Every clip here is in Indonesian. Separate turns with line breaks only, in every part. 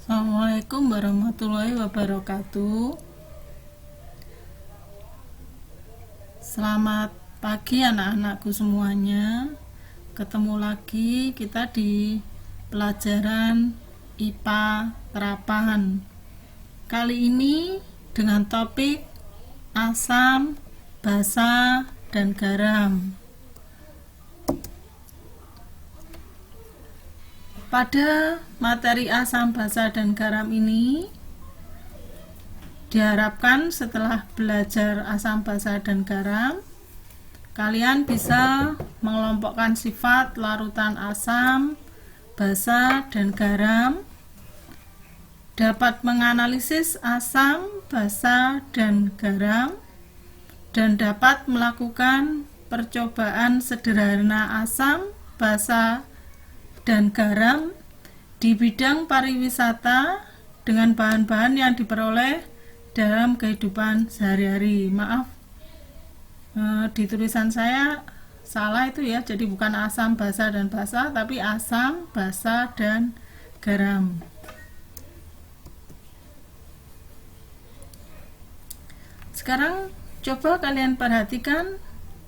Assalamualaikum warahmatullahi wabarakatuh. Selamat pagi anak-anakku semuanya. Ketemu lagi kita di pelajaran IPA terapan. Kali ini dengan topik asam, basa, dan garam. Pada materi asam, basa, dan garam ini diharapkan setelah belajar asam, basa, dan garam, kalian bisa mengelompokkan sifat larutan asam, basa, dan garam, dapat menganalisis asam, basa, dan garam, dan dapat melakukan percobaan sederhana asam, basa, dan garam di bidang pariwisata dengan bahan-bahan yang diperoleh dalam kehidupan sehari-hari. Maaf, di tulisan saya salah itu ya, jadi bukan asam, basa, dan basa, tapi asam, basa, dan garam. Sekarang coba kalian perhatikan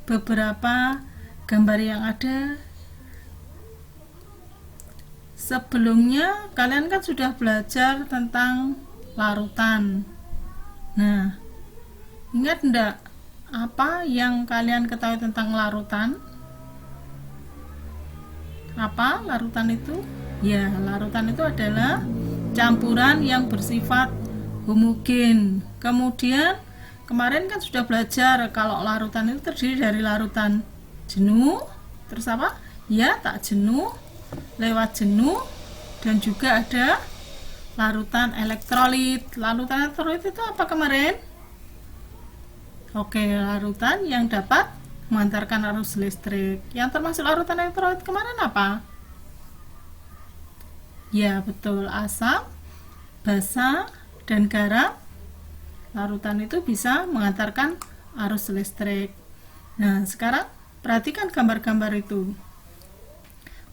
beberapa gambar yang ada. Sebelumnya kalian kan sudah belajar tentang larutan. Nah, ingat enggak apa yang kalian ketahui tentang larutan? Apa larutan itu? Ya, larutan itu adalah campuran yang bersifat homogen. Kemudian kemarin kan sudah belajar kalau larutan itu terdiri dari larutan jenuh, terus apa? Ya, tak jenuh, lewat jenuh, dan juga ada larutan elektrolit. Larutan elektrolit itu apa kemarin? Oke, larutan yang dapat mengantarkan arus listrik. Yang termasuk larutan elektrolit kemarin apa? Ya, betul, asam, basa, dan garam. Larutan itu bisa mengantarkan arus listrik. Nah, sekarang perhatikan gambar-gambar itu.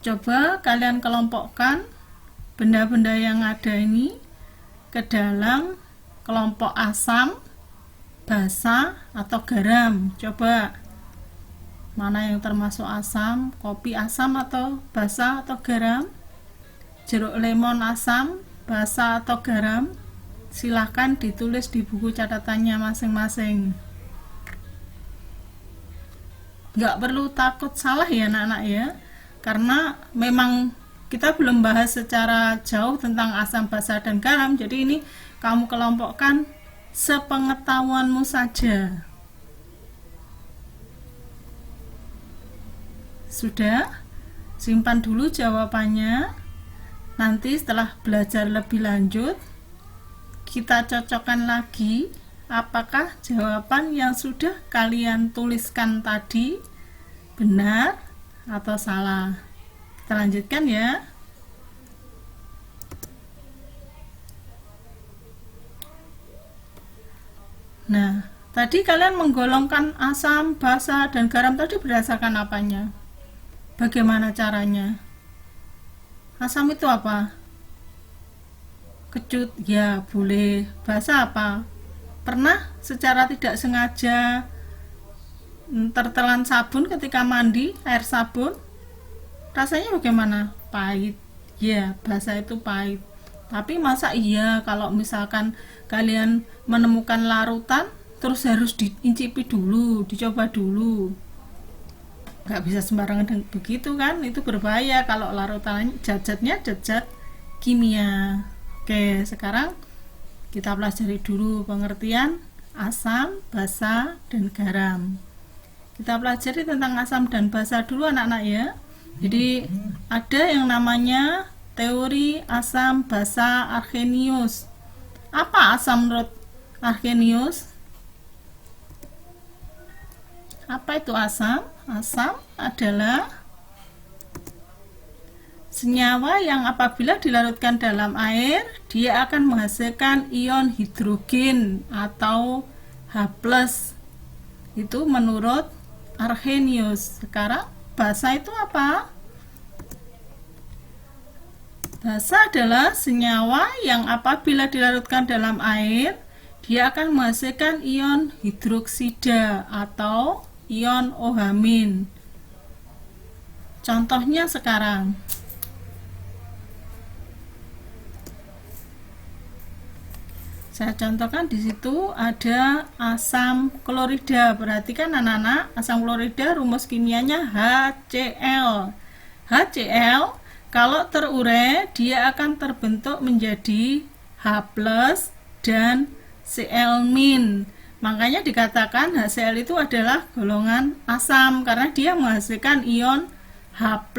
Coba kalian kelompokkan benda-benda yang ada ini ke dalam kelompok asam, basa, atau garam. Coba mana yang termasuk asam, kopi asam atau basa atau garam, jeruk lemon asam, basa atau garam. Silahkan ditulis di buku catatannya masing-masing. Nggak perlu takut salah ya anak-anak ya, karena memang kita belum bahas secara jauh tentang asam, basa, dan garam. Jadi ini kamu kelompokkan sepengetahuanmu saja. Sudah? Simpan dulu jawabannya. Nanti setelah belajar lebih lanjut, kita cocokkan lagi apakah jawaban yang sudah kalian tuliskan tadi benar atau salah. Kita lanjutkan ya. Nah, tadi kalian menggolongkan asam, basa, dan garam tadi berdasarkan apanya? Bagaimana caranya? Asam itu apa? Kecut, ya boleh. Basa apa? Pernah secara tidak sengaja tertelan sabun ketika mandi, air sabun? Rasanya bagaimana? Pahit. Ya, basa itu pahit. Tapi masa iya kalau misalkan kalian menemukan larutan terus harus diincipi dulu, dicoba dulu? Gak bisa sembarangan begitu kan? Itu berbahaya kalau larutan zat-zatnya zat kimia. Oke, sekarang kita pelajari dulu pengertian asam, basa, dan garam. Kita pelajari tentang asam dan basa dulu anak-anak ya. Jadi ada yang namanya teori asam basa Arrhenius. Apa asam menurut Arrhenius? Apa itu asam? Asam adalah senyawa yang apabila dilarutkan dalam air, dia akan menghasilkan ion hidrogen atau H+. Itu menurut Arrhenius. Sekarang basa itu apa? Basa adalah senyawa yang apabila dilarutkan dalam air, dia akan menghasilkan ion hidroksida atau ion OH-. Contohnya sekarang. Saya contohkan di situ ada asam klorida. Perhatikan anak-anak, asam klorida rumus kimianya HCl. HCl kalau terurai dia akan terbentuk menjadi H+ dan Cl-. Makanya dikatakan HCl itu adalah golongan asam karena dia menghasilkan ion H+.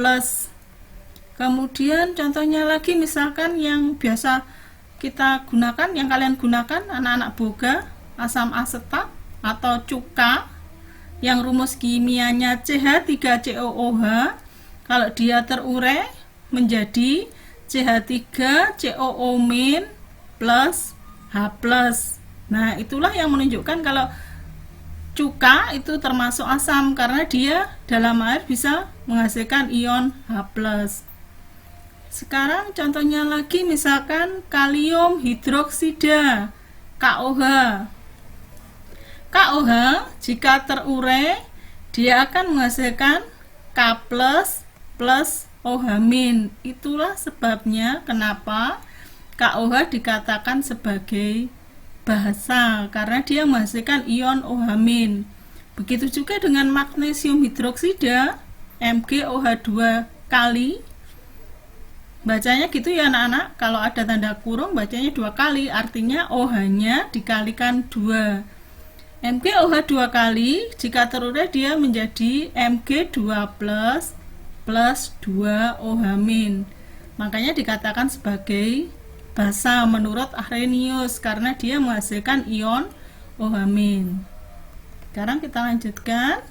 Kemudian contohnya lagi misalkan yang biasa kita gunakan, yang kalian gunakan anak-anak boga, asam asetat atau cuka yang rumus kimianya CH3COOH. Kalau dia terurai menjadi CH3COO- plus H+. Nah, itulah yang menunjukkan kalau cuka itu termasuk asam karena dia dalam air bisa menghasilkan ion H+. Sekarang contohnya lagi misalkan kalium hidroksida, KOH. KOH jika terurai dia akan menghasilkan K+ plus OH-. Itulah sebabnya kenapa KOH dikatakan sebagai basa karena dia menghasilkan ion OH-. Begitu juga dengan magnesium hidroksida, MgOH2 kali. Bacanya gitu ya anak-anak, kalau ada tanda kurung bacanya 2 kali, artinya OH-nya dikalikan 2. MgOH2 kali, jika terurai dia menjadi Mg2 plus 2 OH-. Makanya dikatakan sebagai basa menurut Arrhenius karena dia menghasilkan ion OH-. Sekarang kita lanjutkan.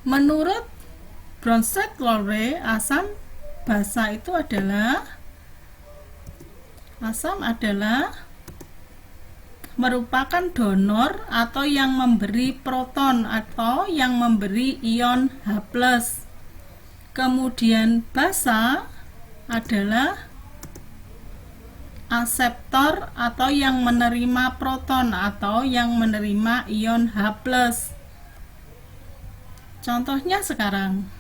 Menurut Bronsted-Lowry, asam basa itu adalah merupakan donor atau yang memberi proton atau yang memberi ion H+. Kemudian basa adalah aseptor atau yang menerima proton atau yang menerima ion H+. Contohnya sekarang.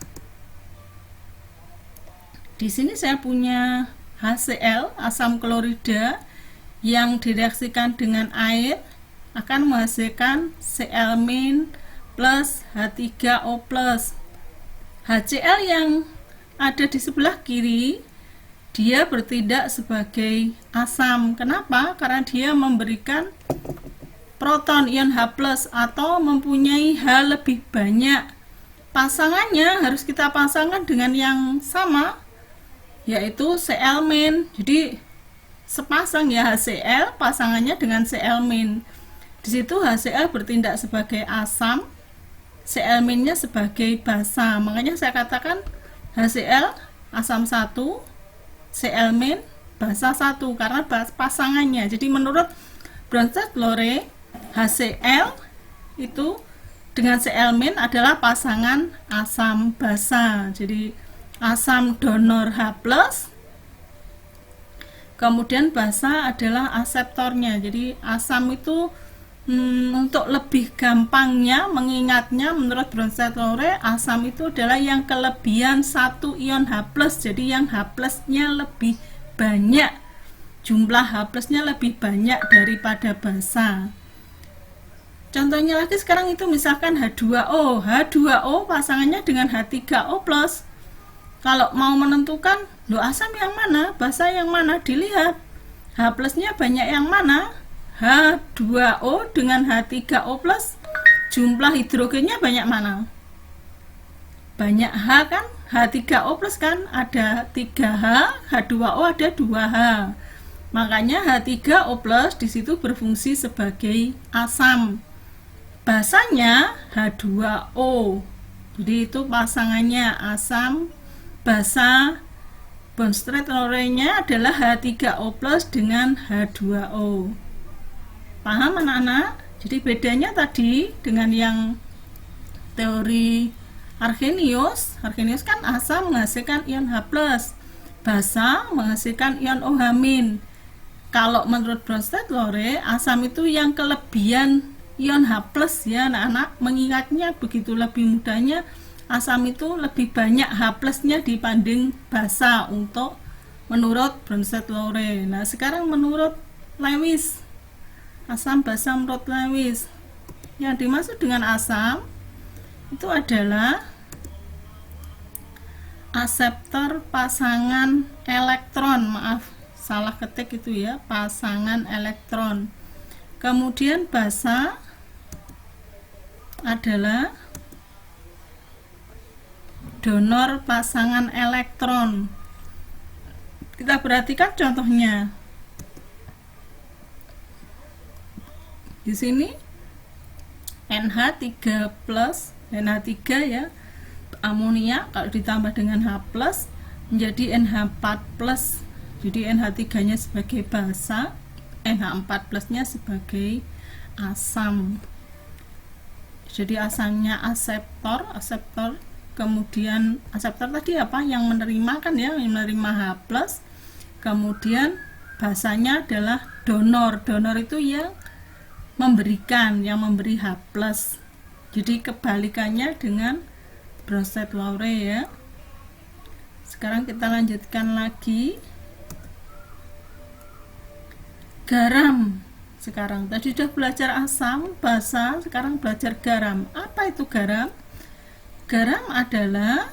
Di sini saya punya HCl, asam klorida yang direaksikan dengan air akan menghasilkan Cl- plus H3O+. HCl yang ada di sebelah kiri dia bertindak sebagai asam. Kenapa? Karena dia memberikan proton ion H+ atau mempunyai H lebih banyak. Pasangannya harus kita pasangkan dengan yang sama, yaitu Cl-. Jadi sepasang ya HCl pasangannya dengan Cl-. Di situ HCl bertindak sebagai asam, Cl-nya sebagai basa. Makanya saya katakan HCl asam 1, Cl- basa 1 karena pasangannya. Jadi menurut Bronsted-Lowry, HCl itu dengan Cl- adalah pasangan asam basa. Jadi asam donor H+, kemudian basa adalah aseptornya. Jadi asam itu untuk lebih gampangnya mengingatnya menurut Bronsted-Lowry, asam itu adalah yang kelebihan 1 ion H+. Jadi yang H+-nya lebih banyak, jumlah H+-nya lebih banyak daripada basa. Contohnya lagi sekarang itu misalkan H2O. H2O pasangannya dengan H3O+. Kalau mau menentukan, asam yang mana, basa yang mana, dilihat H+-nya banyak yang mana. H2O dengan H3O+, jumlah hidrogennya banyak mana? Banyak H kan? H3O+ kan ada 3H, H2O ada 2H. Makanya H3O+ di situ berfungsi sebagai asam. Basanya H2O. Jadi itu pasangannya asam basa. Bronsted-Lowry-nya adalah H3O+ dengan H2O. Paham anak-anak? Jadi bedanya tadi dengan yang teori Arrhenius kan asam menghasilkan ion H+, basa menghasilkan ion OH-. Kalau menurut Bronsted-Lowry, asam itu yang kelebihan ion H+ ya anak-anak. Mengingatnya begitu lebih mudahnya, asam itu lebih banyak H+-nya dibanding basa untuk menurut Bronsted-Lowry. Nah, sekarang menurut Lewis, asam basa menurut Lewis, yang dimaksud dengan asam itu adalah aseptor pasangan elektron. Maaf, salah ketik itu ya, pasangan elektron. Kemudian basa adalah donor pasangan elektron. Kita perhatikan contohnya. Di sini NH3+, NH3 ya, amonia kalau ditambah dengan H+ menjadi NH4+. Jadi NH3 nya sebagai basa, NH4+ nya sebagai asam. Jadi asamnya aseptor, kemudian aseptor tadi apa, yang menerima kan ya, yang menerima H+, kemudian basanya adalah donor itu yang memberikan, yang memberi H+. Jadi kebalikannya dengan Bronsted-Lowry ya. Sekarang kita lanjutkan lagi. Garam. Sekarang tadi sudah belajar asam, basa, sekarang belajar garam. Apa itu garam? Garam adalah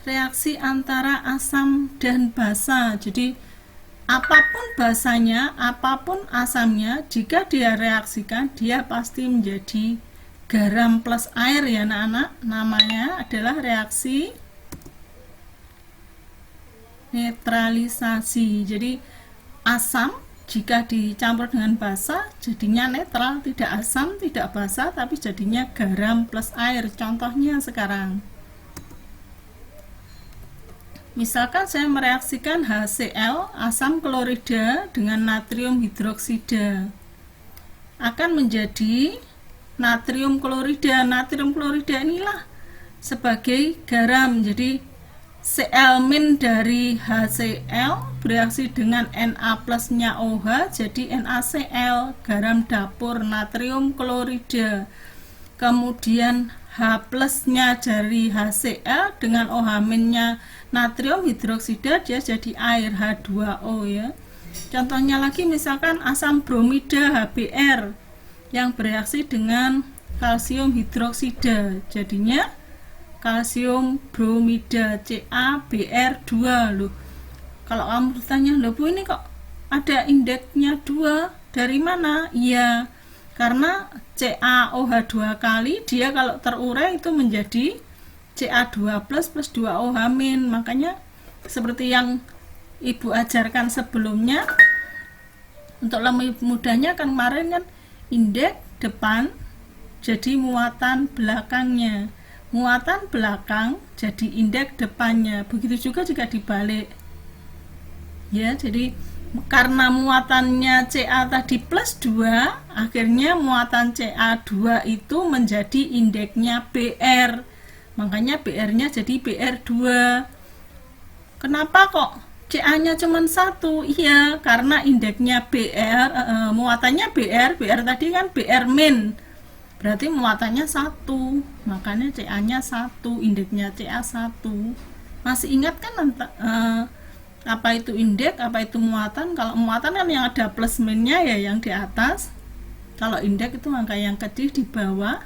reaksi antara asam dan basa. Jadi apapun basanya, apapun asamnya, jika dia reaksikan, dia pasti menjadi garam plus air ya anak-anak. Namanya adalah reaksi netralisasi. Jadi asam jika dicampur dengan basa jadinya netral, tidak asam, tidak basa, tapi jadinya garam plus air. Contohnya sekarang, misalkan saya mereaksikan HCl, asam klorida, dengan natrium hidroksida, akan menjadi natrium klorida. Natrium klorida inilah sebagai garam. Jadi Cl- dari HCl bereaksi dengan Na +-nya OH jadi NaCl, garam dapur, natrium klorida. Kemudian H+-nya dari HCl dengan OH-nya natrium hidroksida, dia jadi air, H2O ya. Contohnya lagi misalkan asam bromida HBr yang bereaksi dengan kalsium hidroksida, jadinya kalsium bromida, CaBr2. loh. Kalau kamu bertanya, loh Bu, ini kok ada indeksnya 2, dari mana? Iya, karena CaOH 2 kali, dia kalau terurai itu menjadi Ca2+ plus 2OH-. Makanya seperti yang Ibu ajarkan sebelumnya, untuk lebih mudahnya kan kemarin kan indeks depan jadi muatan belakangnya, muatan belakang jadi indeks depannya. Begitu juga jika dibalik ya. Jadi karena muatannya Ca tadi plus 2, akhirnya muatan Ca2 itu menjadi indeksnya Br, makanya Br nya jadi Br2. Kenapa kok Ca nya cuma 1? Iya, karena indeksnya Br, muatannya Br tadi kan Br min, berarti muatannya 1, makanya Ca nya 1, indeksnya Ca1. Masih ingat kan apa itu indeks, apa itu muatan? Kalau muatan kan yang ada plus minnya ya, yang di atas. Kalau indeks itu angka yang kecil di bawah.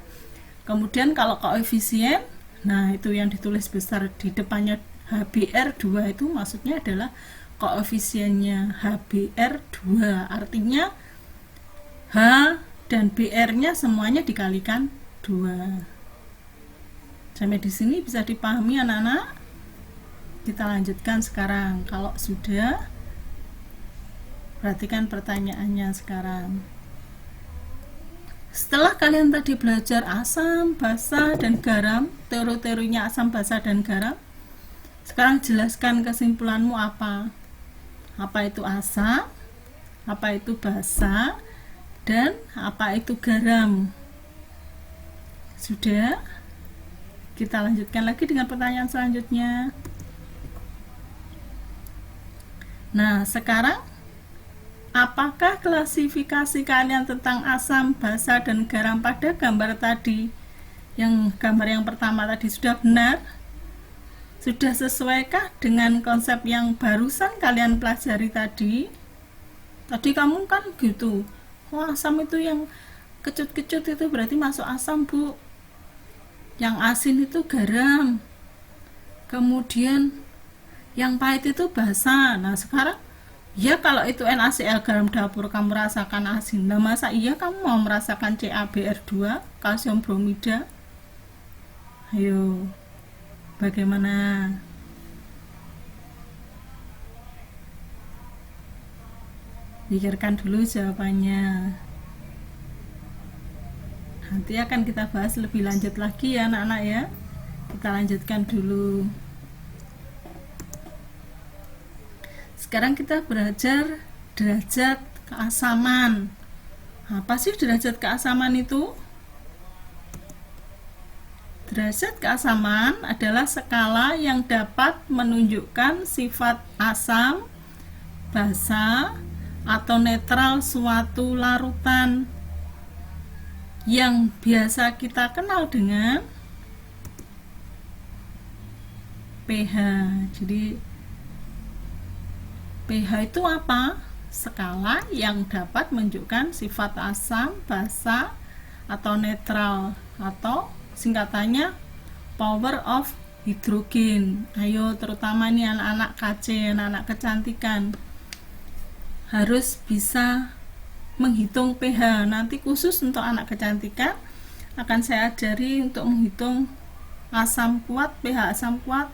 Kemudian kalau koefisien, nah itu yang ditulis besar di depannya HBr2, itu maksudnya adalah koefisiennya HBr2, artinya H dan Br nya semuanya dikalikan 2. Sampai di sini bisa dipahami anak-anak? Kita lanjutkan sekarang. Kalau sudah, perhatikan pertanyaannya sekarang. Setelah kalian tadi belajar asam, basa, dan garam, teori-teorinya asam, basa, dan garam, sekarang jelaskan kesimpulanmu apa? Apa itu asam, apa itu basa, dan apa itu garam? Sudah? Kita lanjutkan lagi dengan pertanyaan selanjutnya. Nah, sekarang apakah klasifikasi kalian tentang asam, basa, dan garam pada gambar tadi? Yang gambar yang pertama tadi sudah benar? Sudah sesuaikah dengan konsep yang barusan kalian pelajari tadi? Tadi kamu kan gitu, wah asam itu yang kecut-kecut itu berarti masuk asam, Bu. Yang asin itu garam. Kemudian yang pahit itu basa. Nah sekarang ya kalau itu NaCl garam dapur kamu rasakan asin. Nah masa iya kamu mau merasakan CaBr2 kalsium bromida? Ayo, bagaimana? Pikirkan dulu jawabannya. Nanti akan kita bahas lebih lanjut lagi ya anak-anak ya. Kita lanjutkan dulu. Sekarang kita belajar derajat keasaman. Apa sih derajat keasaman itu? Derajat keasaman adalah skala yang dapat menunjukkan sifat asam, basa, atau netral suatu larutan yang biasa kita kenal dengan pH. Jadi pH itu apa? Skala yang dapat menunjukkan sifat asam, basa, atau netral, atau singkatannya power of hydrogen. Ayo, terutama nih anak-anak KC, anak-anak kecantikan, harus bisa menghitung pH. Nanti khusus untuk anak kecantikan akan saya ajari untuk menghitung asam kuat, pH asam kuat,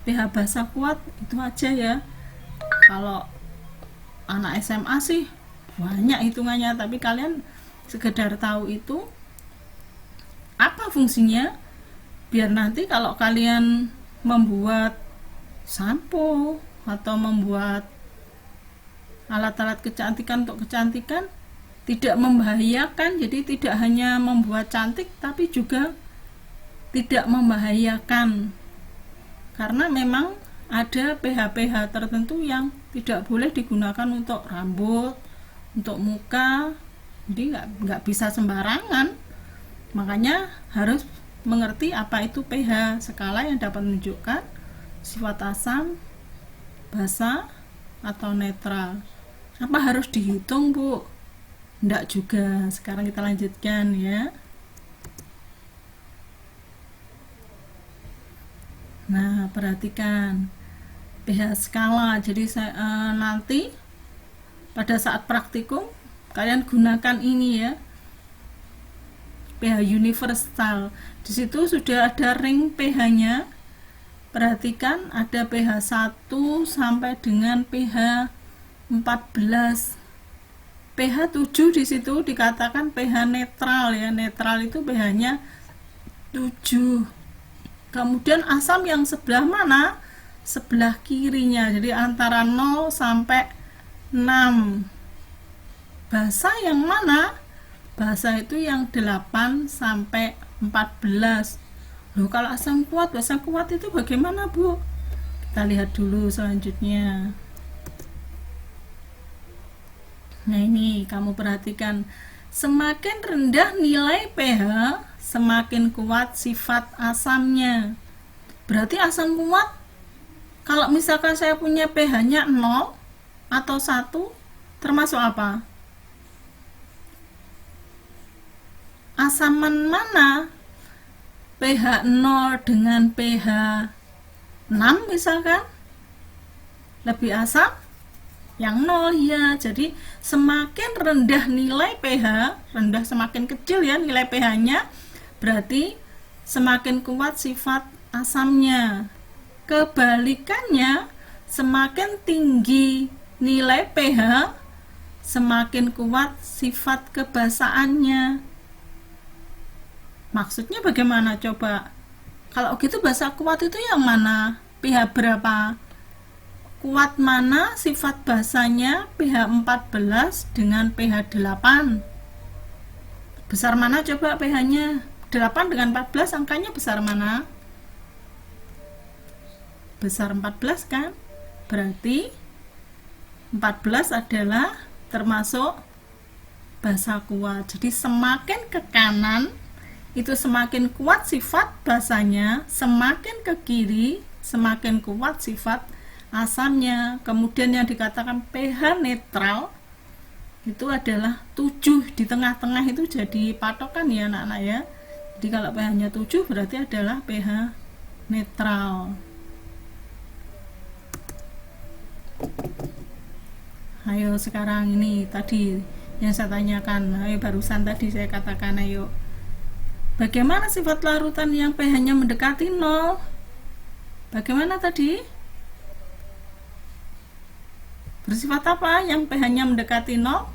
pH basa kuat, itu aja ya. Kalau anak SMA sih banyak hitungannya, tapi kalian sekedar tahu itu apa fungsinya, biar nanti kalau kalian membuat sampo atau membuat alat-alat kecantikan untuk kecantikan tidak membahayakan. Jadi tidak hanya membuat cantik tapi juga tidak membahayakan, karena memang ada pH-pH tertentu yang tidak boleh digunakan untuk rambut, untuk muka. Jadi nggak bisa sembarangan. Makanya harus mengerti apa itu pH, skala yang dapat menunjukkan sifat asam, basa, atau netral. Apa harus dihitung, Bu? Enggak juga. Sekarang kita lanjutkan ya. Nah, perhatikan pH skala. Jadi nanti pada saat praktikum kalian gunakan ini ya, pH universal. Di situ sudah ada ring pH-nya. Perhatikan ada pH 1 sampai dengan pH 14. pH 7 di situ dikatakan pH netral ya. Netral itu pH-nya 7. Kemudian asam yang sebelah mana? Sebelah kirinya. Jadi antara 0 sampai 6. Basa yang mana? Basa itu yang 8 sampai 14. Loh, kalau asam kuat, basa kuat itu bagaimana, Bu? Kita lihat dulu selanjutnya. Nah, ini kamu perhatikan, semakin rendah nilai pH, semakin kuat sifat asamnya. Berarti asam kuat, kalau misalkan saya punya pH-nya 0 atau 1, termasuk apa? Asaman mana? pH 0 dengan pH 6 misalkan, lebih asam yang 0 ya. Jadi semakin rendah nilai pH, rendah semakin kecil ya nilai pH-nya, berarti semakin kuat sifat asamnya. Kebalikannya, semakin tinggi nilai pH, semakin kuat sifat kebasaannya. Maksudnya bagaimana coba? Kalau gitu basa kuat itu yang mana? pH berapa? Kuat mana sifat basanya? pH 14 dengan pH 8. Besar mana coba pH-nya? 8 dengan 14 angkanya besar mana? Besar 14 kan? Berarti 14 adalah termasuk basa kuat. Jadi semakin ke kanan itu semakin kuat sifat basanya, semakin ke kiri semakin kuat sifat asamnya. Kemudian yang dikatakan pH netral itu adalah 7, di tengah-tengah itu jadi patokan ya anak-anak ya. Jadi kalau pH-nya 7 berarti adalah pH netral. Ayo sekarang ini tadi yang saya tanyakan, ayo barusan tadi saya katakan, ayo bagaimana sifat larutan yang pH-nya mendekati 0? Bagaimana tadi? Bersifat apa yang pH-nya mendekati 0?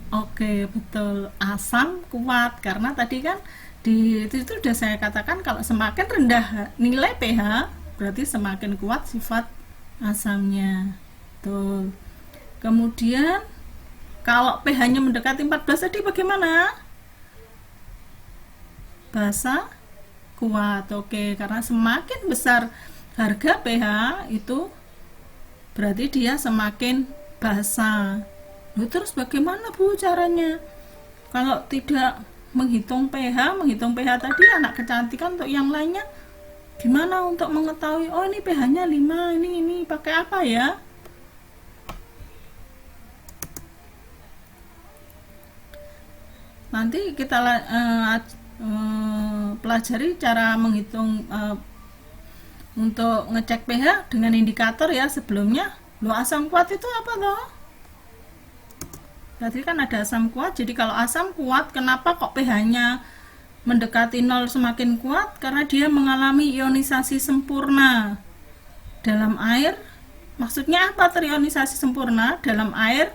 Oke, betul, asam kuat. Karena tadi kan itu sudah saya katakan kalau semakin rendah nilai pH berarti semakin kuat sifat asamnya. Betul. Kemudian kalau pH-nya mendekati 14 tadi bagaimana? Basa kuat. Oke, karena semakin besar harga pH itu berarti dia semakin basa. Terus bagaimana Bu caranya? Kalau tidak menghitung pH tadi anak kecantikan untuk yang lainnya gimana untuk mengetahui oh ini pH-nya 5, ini pakai apa ya? Nanti kita pelajari cara menghitung untuk ngecek pH dengan indikator ya. Sebelumnya lo asam kuat itu apa toh? Berarti kan ada asam kuat. Jadi kalau asam kuat kenapa kok pH-nya mendekati 0 semakin kuat? Karena dia mengalami ionisasi sempurna dalam air. Maksudnya apa terionisasi sempurna? Dalam air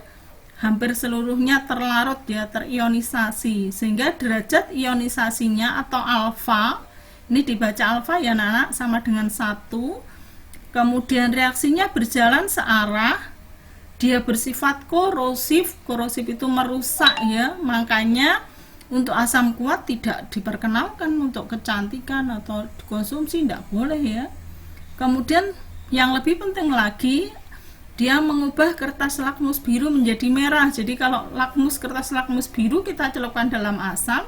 hampir seluruhnya terlarut ya, terionisasi, sehingga derajat ionisasinya atau alfa, ini dibaca alfa ya anak-anak, sama dengan 1. Kemudian reaksinya berjalan searah, dia bersifat korosif. Korosif itu merusak ya, makanya untuk asam kuat tidak diperkenalkan untuk kecantikan atau dikonsumsi, tidak boleh ya. Kemudian yang lebih penting lagi, dia mengubah kertas lakmus biru menjadi merah. Jadi kalau kertas lakmus biru kita celupkan dalam asam,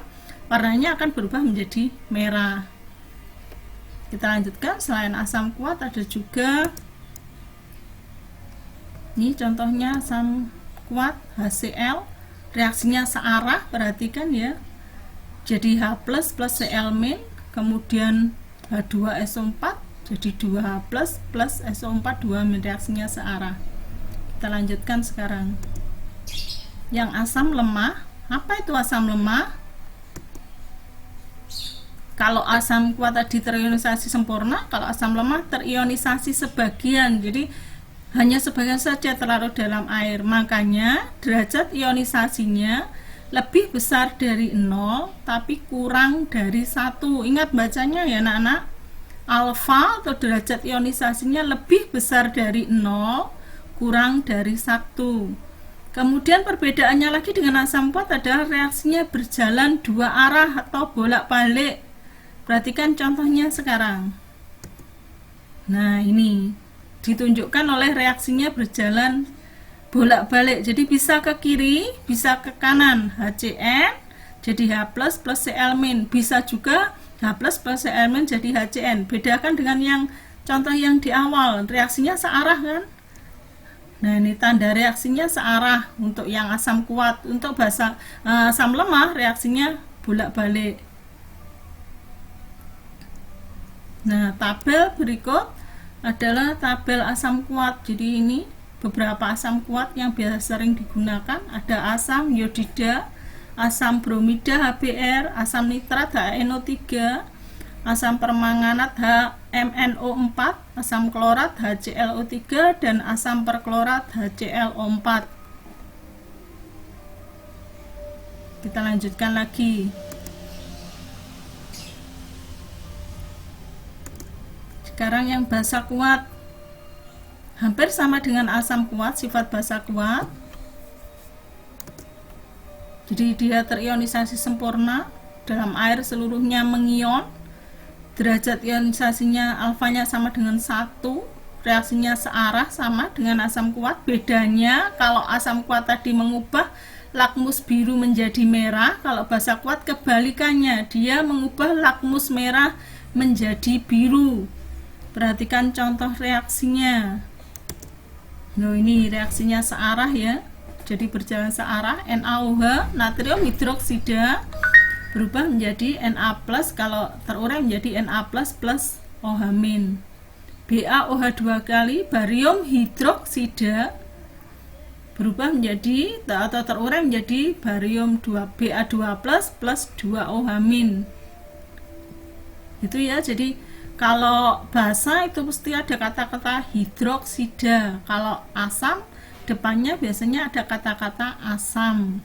warnanya akan berubah menjadi merah. Kita lanjutkan, selain asam kuat ada juga ini contohnya asam kuat HCl, reaksinya searah, perhatikan ya. Jadi H+ plus Cl-, kemudian H2SO4 jadi 2H+ plus SO4 2- reaksinya searah. Kita lanjutkan sekarang. Yang asam lemah, apa itu asam lemah? Kalau asam kuat tadi terionisasi sempurna, kalau asam lemah terionisasi sebagian, jadi hanya sebagian saja terlarut dalam air. Makanya derajat ionisasinya lebih besar dari 0 tapi kurang dari 1. Ingat bacanya ya anak-anak. Alfa atau derajat ionisasinya lebih besar dari 0 kurang dari 1. Kemudian perbedaannya lagi dengan asam kuat adalah reaksinya berjalan 2 arah atau bolak-balik. Perhatikan contohnya sekarang. Nah ini ditunjukkan oleh reaksinya berjalan bolak-balik. Jadi bisa ke kiri, bisa ke kanan. HCN jadi H+ plus Cl-, bisa juga H+ plus Cl- jadi HCN. Bedakan dengan yang contoh yang di awal, reaksinya searah kan? Nah ini tanda reaksinya searah untuk yang asam kuat. Untuk asam lemah reaksinya bolak-balik. Nah tabel berikut adalah tabel asam kuat. Jadi ini beberapa asam kuat yang biasa sering digunakan. Ada asam iodida, asam bromida HBr, asam nitrat HNO3, asam permanganat HMNO4, asam klorat HClO3, dan asam perklorat HClO4. Kita lanjutkan lagi. Sekarang yang basa kuat, hampir sama dengan asam kuat, sifat basa kuat. Jadi dia terionisasi sempurna, dalam air seluruhnya mengion, derajat ionisasinya alfanya sama dengan 1, reaksinya searah sama dengan asam kuat. Bedanya kalau asam kuat tadi mengubah lakmus biru menjadi merah, kalau basa kuat kebalikannya, dia mengubah lakmus merah menjadi biru. Perhatikan contoh reaksinya. Nah, ini reaksinya searah ya, jadi berjalan searah. NaOH, natrium hidroksida, berubah menjadi Na+, kalau terurai menjadi Na++ OH-. BaOH 2 kali, barium hidroksida, berubah menjadi atau terurai menjadi barium 2 Ba2+ plus 2 OH-. Itu ya, jadi kalau basa itu pasti ada kata-kata hidroksida, kalau asam depannya biasanya ada kata-kata asam.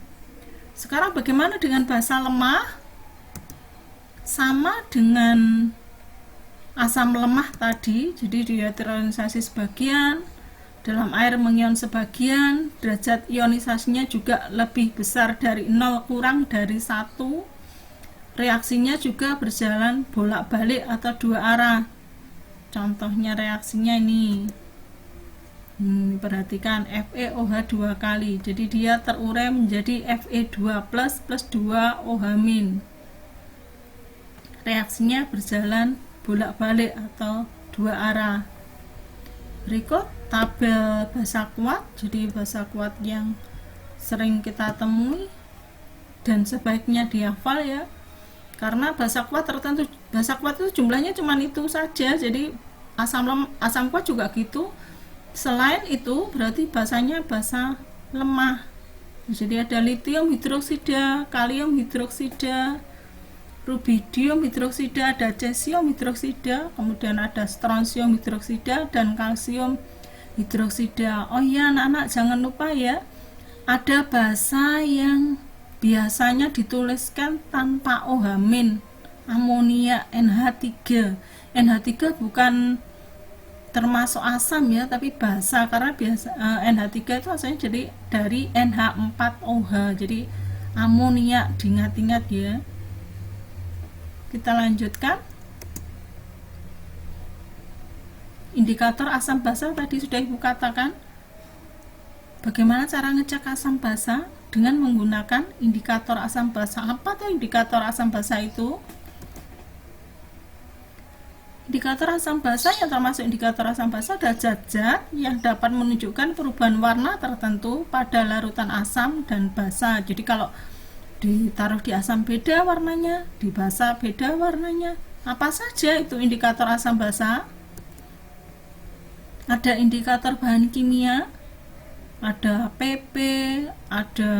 Sekarang bagaimana dengan basa lemah? Sama dengan asam lemah tadi, jadi dia terionisasi sebagian, dalam air mengion sebagian, derajat ionisasinya juga lebih besar dari 0 kurang dari 1. Reaksinya juga berjalan bolak-balik atau dua arah. Contohnya reaksinya ini. Perhatikan FeOH 2 kali. Jadi dia terurai menjadi Fe2+ plus 2 OH-. Reaksinya berjalan bolak-balik atau dua arah. Berikut tabel basa kuat. Jadi basa kuat yang sering kita temui dan sebaiknya dihafal ya. Karena basa kuat tertentu, basa kuat itu jumlahnya cuma itu saja, jadi asam kuat juga gitu. Selain itu berarti basanya basa lemah. Jadi ada litium hidroksida, kalium hidroksida, rubidium hidroksida, ada cesium hidroksida, kemudian ada strontium hidroksida dan kalsium hidroksida. Oh iya anak-anak, jangan lupa ya, ada basa yang biasanya dituliskan tanpa OH-, amonia, NH3. NH3 bukan termasuk asam ya, tapi basa, karena biasa NH3 itu asalnya jadi dari NH4OH, jadi amonia, diingat-ingat ya. Kita lanjutkan. Indikator asam basa tadi sudah Ibu katakan. Bagaimana cara ngecek asam basa? Dengan menggunakan indikator asam basa. Apa tuh indikator asam basa itu? Indikator asam basa yang termasuk indikator asam basa adalah zat-zat yang dapat menunjukkan perubahan warna tertentu pada larutan asam dan basa. Jadi kalau ditaruh di asam beda warnanya, di basa beda warnanya. Apa saja itu indikator asam basa? Ada indikator bahan kimia, ada PP, ada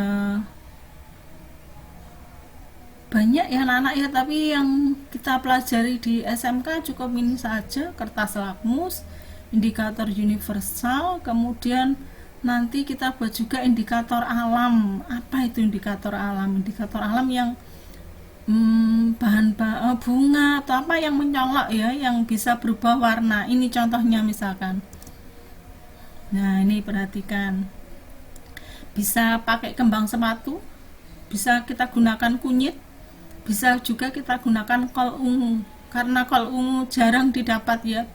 banyak ya anak-anak ya, tapi yang kita pelajari di SMK cukup ini saja, kertas lakmus, indikator universal, kemudian nanti kita buat juga indikator alam. Apa itu indikator alam? Indikator alam yang bahan bunga atau apa yang mencolok ya, yang bisa berubah warna. Ini contohnya misalkan. Nah, ini perhatikan. Bisa pakai kembang sepatu, bisa kita gunakan kunyit, bisa juga kita gunakan kol ungu. Karena kol ungu jarang didapat ya,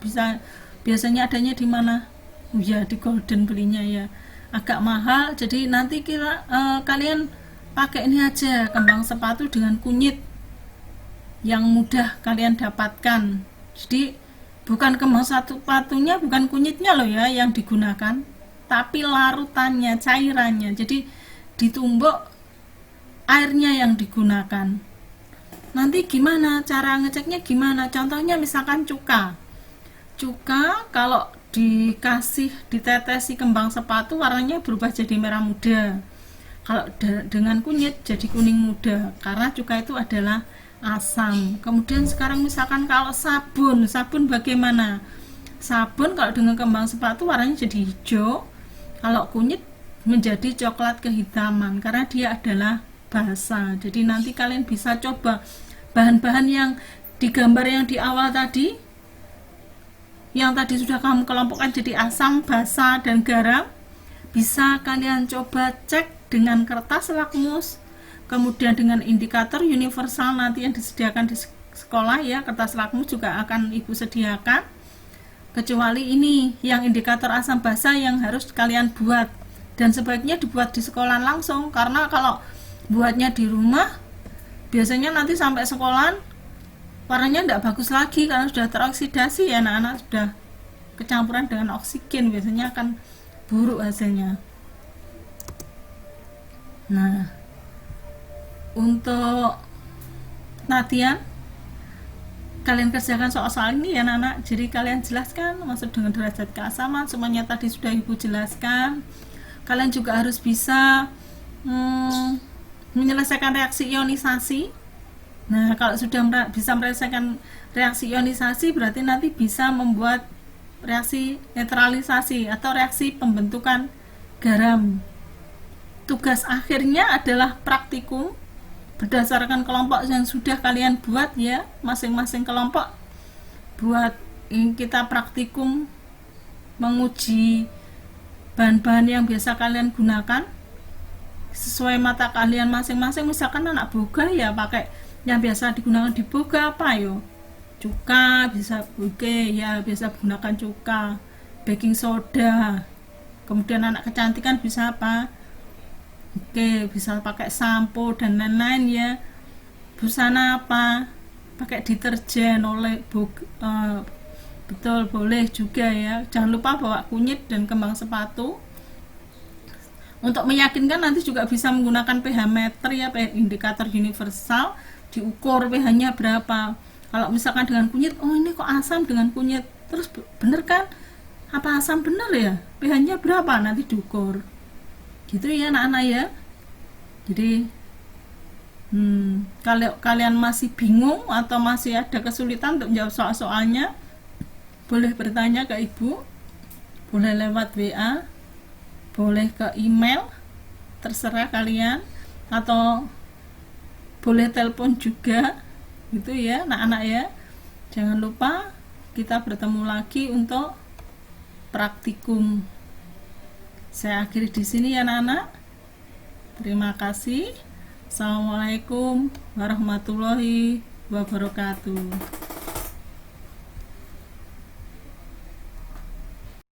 biasanya adanya di mana? Ya di Golden belinya ya. Agak mahal, jadi nanti kalian pakai ini aja, kembang sepatu dengan kunyit yang mudah kalian dapatkan. Jadi bukan kembang sepatunya, bukan kunyitnya loh ya yang digunakan, tapi larutannya, cairannya. Jadi ditumbuk, airnya yang digunakan. Nanti gimana cara ngeceknya? Gimana? Contohnya misalkan cuka kalau ditetesi kembang sepatu warnanya berubah jadi merah muda. Kalau dengan kunyit jadi kuning muda, karena cuka itu adalah asam. Kemudian sekarang misalkan kalau sabun bagaimana? Sabun kalau dengan kembang sepatu warnanya jadi hijau, kalau kunyit menjadi coklat kehitaman karena dia adalah basa. Jadi nanti kalian bisa coba bahan-bahan yang digambar yang di awal tadi, yang tadi sudah kamu kelompokkan jadi asam, basa, dan garam. Bisa kalian coba cek dengan kertas lakmus, kemudian dengan indikator universal nanti yang disediakan di sekolah ya, kertas lakmus juga akan ibu sediakan, kecuali ini yang indikator asam basa yang harus kalian buat, dan sebaiknya dibuat di sekolah langsung, karena kalau buatnya di rumah biasanya nanti sampai sekolah warnanya tidak bagus lagi karena sudah teroksidasi ya anak-anak, sudah kecampuran dengan oksigen, biasanya akan buruk hasilnya. Nah, untuk latihan kalian kerjakan soal-soal ini ya anak-anak. Jadi kalian jelaskan maksud dengan derajat keasaman, semuanya tadi sudah ibu jelaskan. Kalian juga harus bisa menyelesaikan reaksi ionisasi. Nah, kalau sudah bisa menyelesaikan reaksi ionisasi, berarti nanti bisa membuat reaksi netralisasi atau reaksi pembentukan garam. Tugas akhirnya adalah praktikum berdasarkan kelompok yang sudah kalian buat ya, masing-masing kelompok buat kita praktikum menguji bahan-bahan yang biasa kalian gunakan sesuai mata kalian masing-masing. Misalkan anak boga ya pakai yang biasa digunakan di boga apa yo, cuka bisa, oke ya biasa gunakan cuka, baking soda. Kemudian anak kecantikan bisa apa, oke bisa pakai sampo dan lain-lain ya. Busana apa, pakai deterjen, oleh betul boleh juga ya. Jangan lupa bawa kunyit dan kembang sepatu. Untuk meyakinkan nanti juga bisa menggunakan pH meter ya, pH indikator universal, diukur pH-nya berapa. Kalau misalkan dengan kunyit, oh ini kok asam dengan kunyit, terus bener kan, apa asam bener ya, pH-nya berapa, nanti diukur gitu ya anak-anak ya. Jadi kalau kalian masih bingung atau masih ada kesulitan untuk menjawab soal-soalnya, boleh bertanya ke ibu, boleh lewat WA, boleh ke email, terserah kalian, atau boleh telepon juga gitu ya anak-anak ya. Jangan lupa kita bertemu lagi untuk praktikum. Saya akhiri di sini ya anak-anak. Terima kasih. Assalamualaikum warahmatullahi wabarakatuh.